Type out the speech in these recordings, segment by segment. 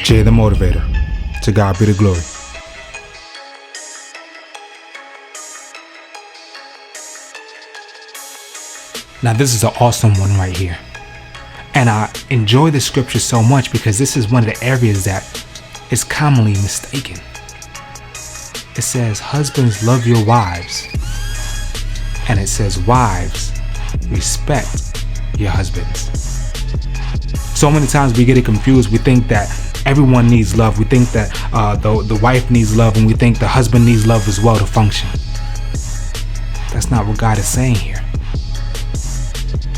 Jay the Motivator. To God be the glory. Now this is an awesome one right here. And I enjoy the scripture so much because this is one of the areas that is commonly mistaken. It says, husbands, love your wives. And it says, wives, respect your husbands. So many times we get it confused. We think that everyone needs love. We think that the wife needs love, and we think the husband needs love as well to function. That's not what God is saying here.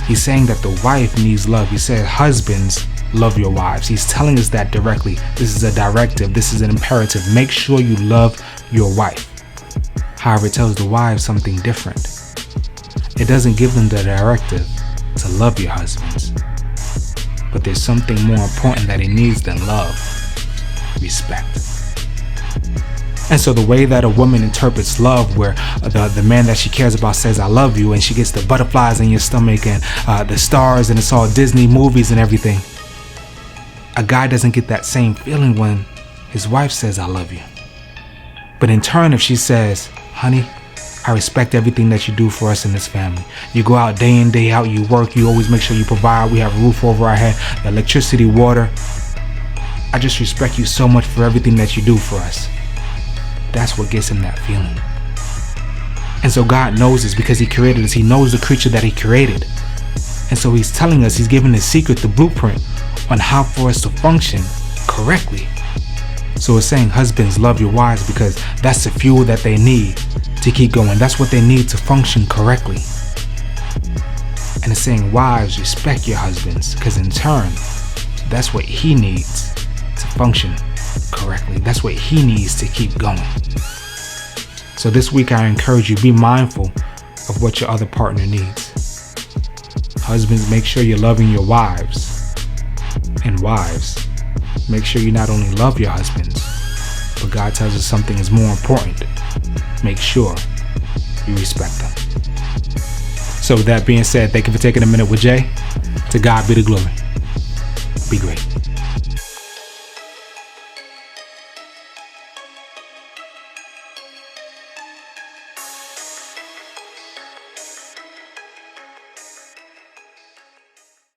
He's saying that the wife needs love. He said, husbands, love your wives. He's telling us that directly. This is a directive. This is an imperative. Make sure you love your wife. However, it tells the wives something different. It doesn't give them the directive to love your husbands. But there's something more important that he needs than love: respect. And so the way that a woman interprets love, where the man that she cares about says, I love you, and she gets the butterflies in your stomach and the stars, and it's all Disney movies and everything. A guy doesn't get that same feeling when his wife says, I love you. But in turn, if she says, honey, I respect everything that you do for us in this family. You go out day in, day out, you work, you always make sure you provide, we have a roof over our head, the electricity, water. I just respect you so much for everything that you do for us. That's what gives him that feeling. And so God knows this because he created us. He knows the creature that he created. And so he's telling us, he's giving the secret, the blueprint on how for us to function correctly. So it's saying, husbands, love your wives, because that's the fuel that they need to keep going. That's what they need to function correctly. And it's saying, wives, respect your husbands, because in turn, that's what he needs to function correctly. That's what he needs to keep going. So this week I encourage you, be mindful of what your other partner needs. Husbands, make sure you're loving your wives. And wives, make sure you not only love your husbands, but God tells us something is more important. Make sure you respect them. So with that being said, thank you for taking a minute with Jay. To God be the glory. Be great.